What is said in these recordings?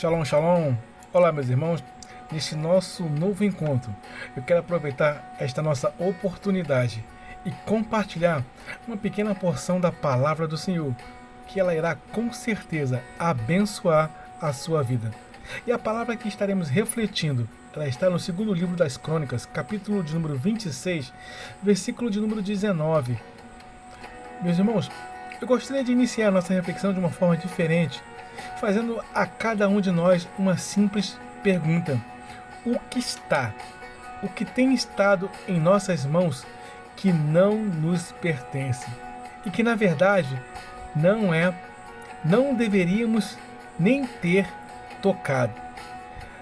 Shalom, shalom. Olá, meus irmãos. Neste nosso novo encontro, eu quero aproveitar esta nossa oportunidade e compartilhar uma pequena porção da palavra do Senhor, que ela irá com certeza abençoar a sua vida. E a palavra que estaremos refletindo, ela está no segundo livro das Crônicas, capítulo de número 26, versículo de número 19. Meus irmãos, eu gostaria de iniciar a nossa reflexão de uma forma diferente, fazendo a cada um de nós uma simples pergunta: o que tem estado em nossas mãos que não nos pertence e que na verdade não deveríamos nem ter tocado?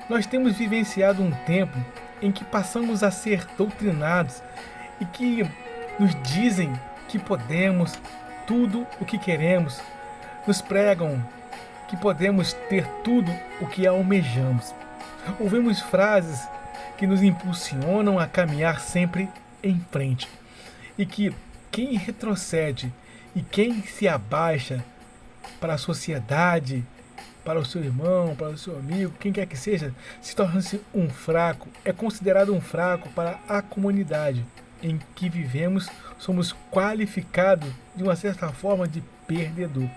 Nós temos vivenciado um tempo em que passamos a ser doutrinados e que nos dizem que podemos tudo o que queremos, nos pregam que podemos ter tudo o que almejamos. Ouvimos frases que nos impulsionam a caminhar sempre em frente, e que quem retrocede e quem se abaixa para a sociedade, para o seu irmão, para o seu amigo, quem quer que seja, se torna-se um fraco, é considerado um fraco para a comunidade em que vivemos. Somos qualificados de uma certa forma de perdedor.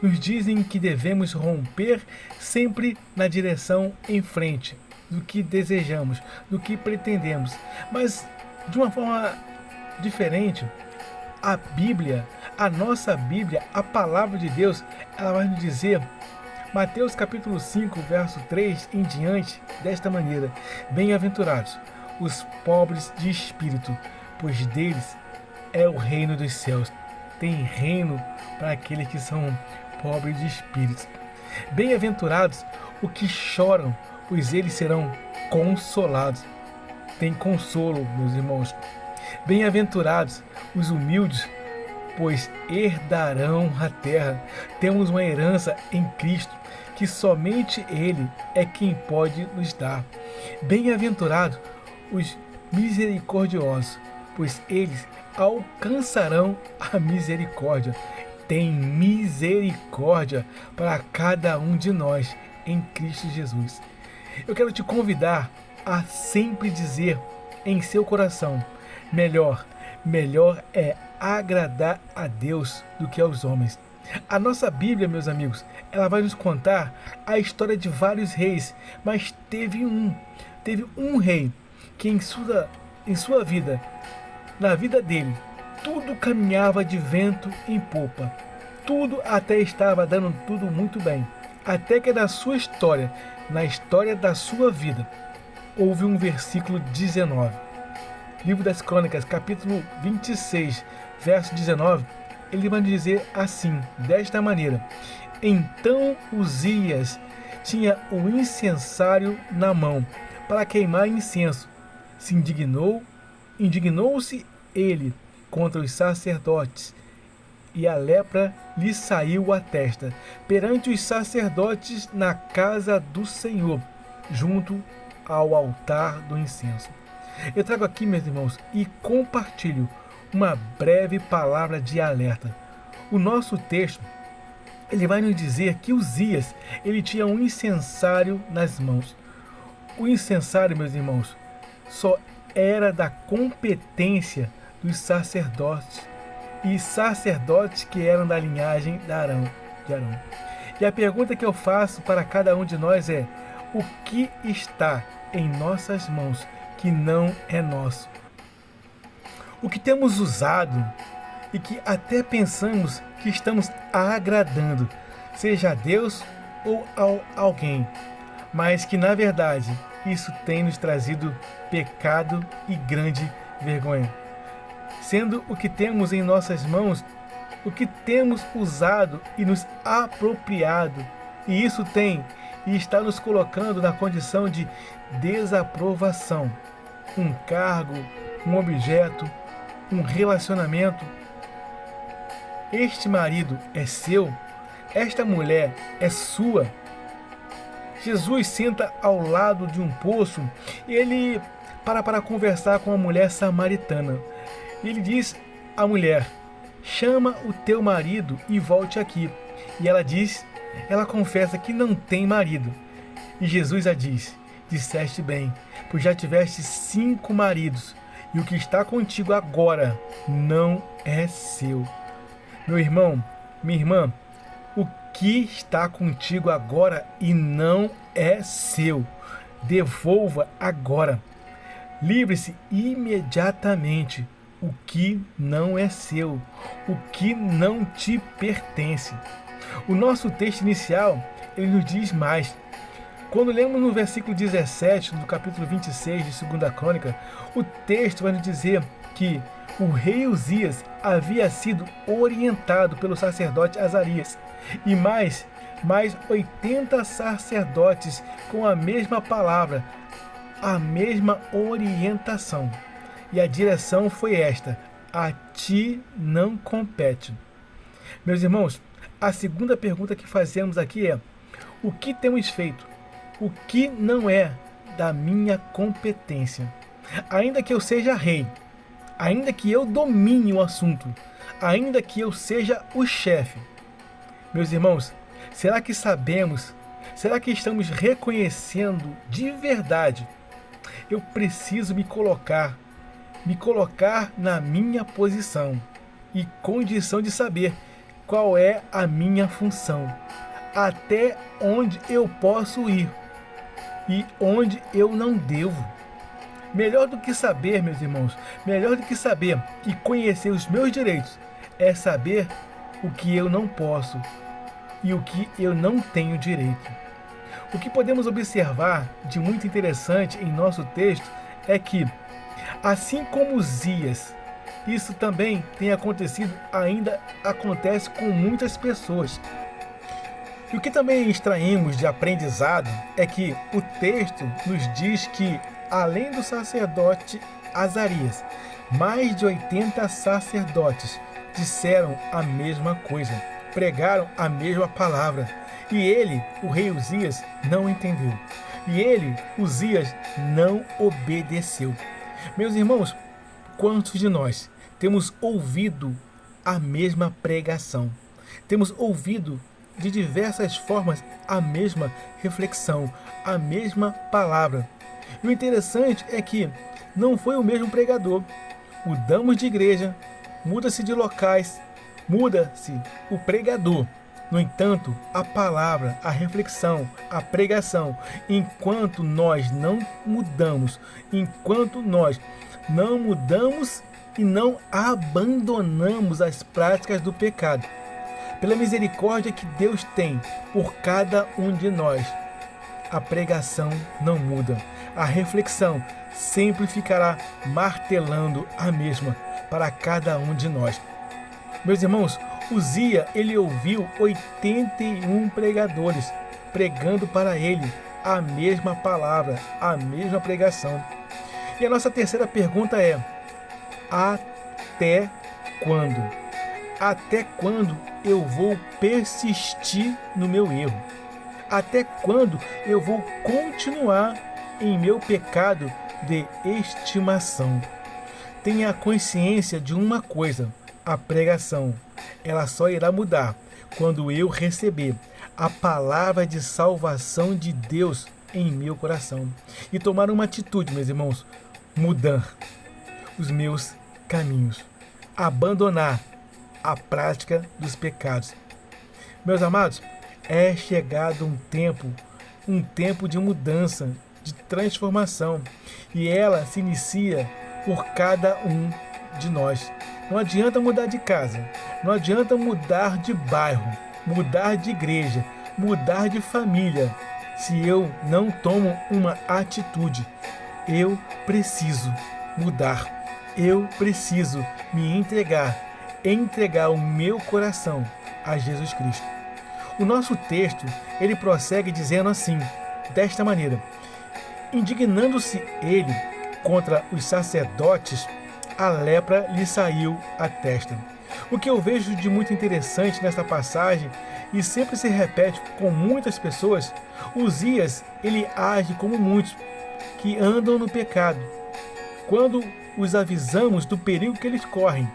Nos dizem que devemos romper sempre na direção em frente do que desejamos, do que pretendemos. Mas de uma forma diferente, a Bíblia, a nossa Bíblia, a palavra de Deus, ela vai nos dizer, Mateus capítulo 5, verso 3 em diante, desta maneira: bem-aventurados os pobres de espírito, pois deles é o reino dos céus. Tem reino para aqueles que são pobres de espírito. Bem-aventurados os que choram, pois eles serão consolados. Tem consolo, meus irmãos. Bem-aventurados os humildes, pois herdarão a terra. Temos uma herança em Cristo, que somente Ele é quem pode nos dar. Bem-aventurados os misericordiosos, pois eles alcançarão a misericórdia. Tem misericórdia para cada um de nós em Cristo Jesus. Eu quero te convidar a sempre dizer em seu coração: melhor é agradar a Deus do que aos homens. A nossa Bíblia, meus amigos, ela vai nos contar a história de vários reis, mas teve um rei que em sua vida, na vida dele, tudo caminhava de vento em popa. Tudo até estava dando tudo muito bem. Até que na sua história, na história da sua vida, houve um versículo 19. Livro das Crônicas, capítulo 26, verso 19, ele vai dizer assim, desta maneira: então Uzias tinha o incensário na mão para queimar incenso. Indignou-se ele contra os sacerdotes, e a lepra lhe saiu à testa perante os sacerdotes na casa do Senhor, junto ao altar do incenso. Eu trago aqui, meus irmãos, e compartilho uma breve palavra de alerta. O nosso texto, ele vai nos dizer que Uzias, ele tinha um incensário nas mãos. O incensário, meus irmãos, só era da competência dos sacerdotes, e sacerdotes que eram da linhagem de Arão. E a pergunta que eu faço para cada um de nós é: o que está em nossas mãos que não é nosso? O que temos usado e que até pensamos que estamos agradando, seja a Deus ou a alguém, mas que na verdade isso tem nos trazido pecado e grande vergonha. Sendo o que temos em nossas mãos, o que temos usado e nos apropriado, e isso tem e está nos colocando na condição de desaprovação. Um cargo, um objeto, um relacionamento. Este marido é seu, esta mulher é sua. Jesus senta ao lado de um poço e ele para conversar com a mulher samaritana. Ele diz à mulher: chama o teu marido e volte aqui. E ela confessa que não tem marido. E Jesus a disse: disseste bem, pois já tiveste 5 maridos, e o que está contigo agora não é seu. Meu irmão, minha irmã, o que está contigo agora e não é seu, devolva agora. Livre-se imediatamente o que não é seu, o que não te pertence. O nosso texto inicial, ele nos diz mais. Quando lemos no versículo 17 do capítulo 26 de 2 Crônica, o texto vai nos dizer que o rei Uzias havia sido orientado pelo sacerdote Azarias e mais 80 sacerdotes com a mesma palavra, a mesma orientação. E a direção foi esta: a ti não compete. Meus irmãos, a segunda pergunta que fazemos aqui é: o que temos feito? O que não é da minha competência? Ainda que eu seja rei, ainda que eu domine o assunto, ainda que eu seja o chefe. Meus irmãos, será que sabemos? Será que estamos reconhecendo de verdade? Eu preciso me colocar na minha posição e condição de saber qual é a minha função, até onde eu posso ir e onde eu não devo. Melhor do que saber, meus irmãos, melhor do que saber e conhecer os meus direitos, é saber o que eu não posso e o que eu não tenho direito. O que podemos observar de muito interessante em nosso texto é que, assim como Uzias, isso também tem acontecido, ainda acontece com muitas pessoas. E o que também extraímos de aprendizado é que o texto nos diz que, além do sacerdote Azarias, mais de 80 sacerdotes disseram a mesma coisa, pregaram a mesma palavra. E ele, o rei Uzias, não entendeu. E ele, Uzias, não obedeceu. Meus irmãos, quantos de nós temos ouvido a mesma pregação? Temos ouvido de diversas formas a mesma reflexão, a mesma palavra. E o interessante é que não foi o mesmo pregador. Mudamos de igreja, muda-se de locais, muda-se o pregador. No entanto, a palavra, a reflexão, a pregação, enquanto nós não mudamos, enquanto nós não mudamos e não abandonamos as práticas do pecado, pela misericórdia que Deus tem por cada um de nós, a pregação não muda. A reflexão sempre ficará martelando a mesma para cada um de nós. Meus irmãos, Uzias, ele ouviu 81 pregadores pregando para ele a mesma palavra, a mesma pregação. E a nossa terceira pergunta é: até quando? Até quando eu vou persistir no meu erro? Até quando eu vou continuar em meu pecado de estimação? Tenha consciência de uma coisa: a pregação, ela só irá mudar quando eu receber a palavra de salvação de Deus em meu coração e tomar uma atitude, meus irmãos: mudar os meus caminhos, abandonar a prática dos pecados. Meus amados, é chegado um tempo de mudança, de transformação, e ela se inicia por cada um de nós. Não adianta mudar de casa, não adianta mudar de bairro, mudar de igreja, mudar de família, se eu não tomo uma atitude. Eu preciso mudar, eu preciso me entregar o meu coração a Jesus Cristo. O nosso texto, ele prossegue dizendo assim, desta maneira: indignando-se ele contra os sacerdotes, a lepra lhe saiu à testa. O que eu vejo de muito interessante nesta passagem, e sempre se repete com muitas pessoas, Uzias, ele age como muitos que andam no pecado, quando os avisamos do perigo que eles correm.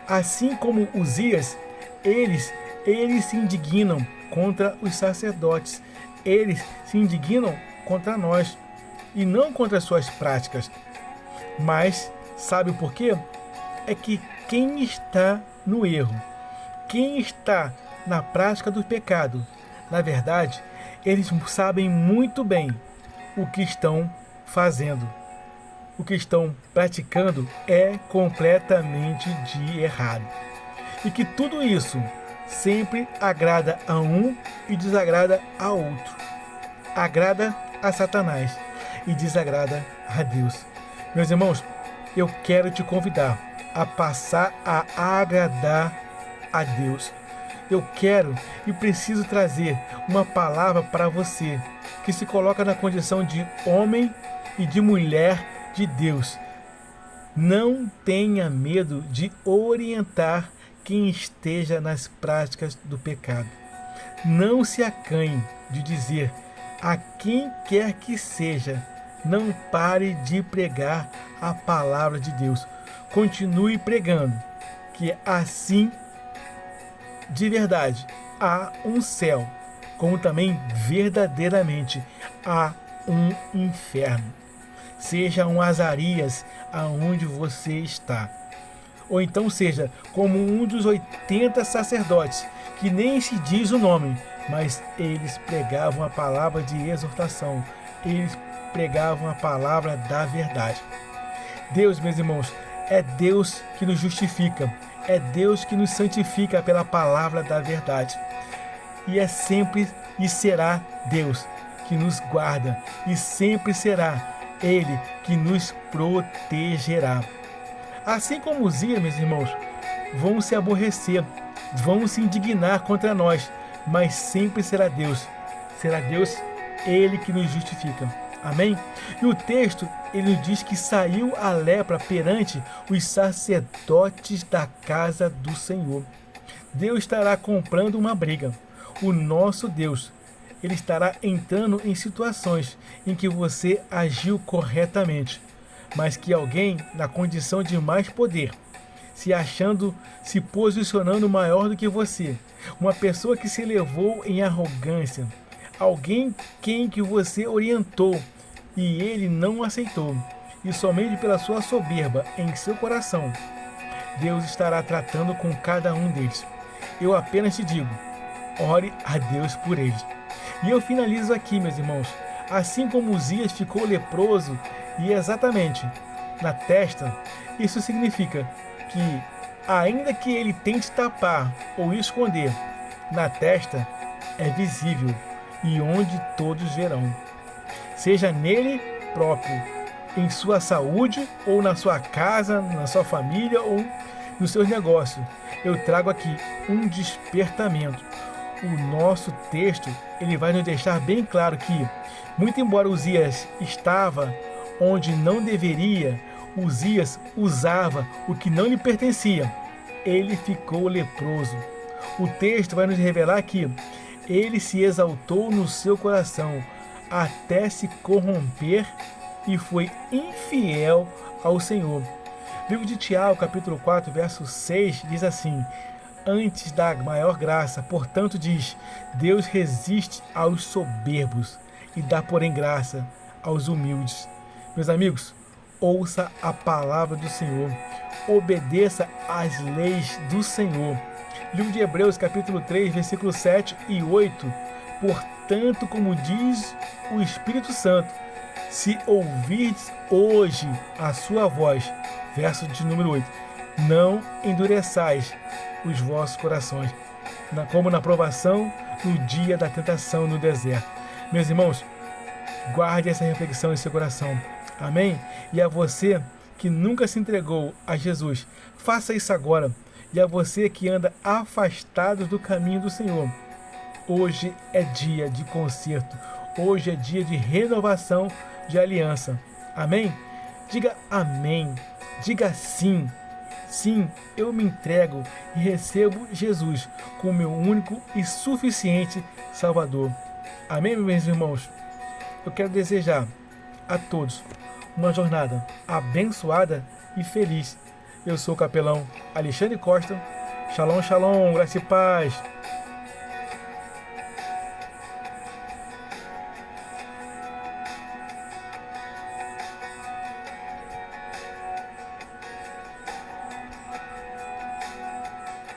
Assim como Uzias, eles se indignam contra os sacerdotes. Eles se indignam contra nós e não contra as suas práticas. Mas sabe por quê? É que quem está no erro, quem está na prática do pecado, na verdade, eles sabem muito bem o que estão fazendo. O que estão praticando é completamente de errado. E que tudo isso sempre agrada a um e desagrada a outro. Agrada a Satanás e desagrada a Deus. Meus irmãos, eu quero te convidar a passar a agradar a Deus. Eu quero e preciso trazer uma palavra para você que se coloca na condição de homem e de mulher de Deus. Não tenha medo de orientar quem esteja nas práticas do pecado. Não se acanhe de dizer a quem quer que seja, não pare de pregar a palavra de Deus. Continue pregando, que assim, de verdade, há um céu, como também verdadeiramente há um inferno. Seja um Azarias aonde você está. Ou então seja como um dos 80 sacerdotes, que nem se diz o nome, mas eles pregavam a palavra de exortação, eles pregavam a palavra da verdade. Deus, meus irmãos, é Deus que nos justifica, é Deus que nos santifica pela palavra da verdade. E é sempre e será Deus que nos guarda, e sempre será Ele que nos protegerá. Assim como Uzias, meus irmãos, vão se aborrecer, vão se indignar contra nós, mas sempre será Deus Ele que nos justifica. Amém? E o texto, ele nos diz que saiu a lepra perante os sacerdotes da casa do Senhor. Deus estará comprando uma briga. O nosso Deus, ele estará entrando em situações em que você agiu corretamente, mas que alguém na condição de mais poder, se posicionando maior do que você, uma pessoa que se elevou em arrogância, alguém que você orientou e ele não aceitou, e somente pela sua soberba em seu coração, Deus estará tratando com cada um deles. Eu apenas te digo, ore a Deus por eles. E eu finalizo aqui, meus irmãos, assim como Uzias ficou leproso e exatamente na testa, isso significa que, ainda que ele tente tapar ou esconder, na testa é visível e onde todos verão. Seja nele próprio, em sua saúde, ou na sua casa, na sua família, ou nos seus negócios. Eu trago aqui um despertamento. O nosso texto, ele vai nos deixar bem claro que, muito embora Uzias estava onde não deveria, Uzias usava o que não lhe pertencia. Ele ficou leproso. O texto vai nos revelar que ele se exaltou no seu coração até se corromper e foi infiel ao Senhor. O livro de Tiago, capítulo 4, verso 6, diz assim: antes da maior graça, portanto diz, Deus resiste aos soberbos e dá, porém, graça aos humildes. Meus amigos, ouça a palavra do Senhor, obedeça às leis do Senhor. Livro de Hebreus, capítulo 3, versículos 7 e 8. Portanto, como diz o Espírito Santo, se ouvirdes hoje a sua voz, verso de número 8, não endureçais os vossos corações, como na provação no dia da tentação no deserto. Meus irmãos, guarde essa reflexão em seu coração. Amém? E a você que nunca se entregou a Jesus, faça isso agora. E a você que anda afastado do caminho do Senhor, hoje é dia de conserto. Hoje é dia de renovação de aliança. Amém? Diga amém. Diga sim. Sim, eu me entrego e recebo Jesus como meu único e suficiente Salvador. Amém, meus irmãos? Eu quero desejar a todos uma jornada abençoada e feliz. Eu sou o capelão Alexandre Costa. Shalom, shalom, graça e paz.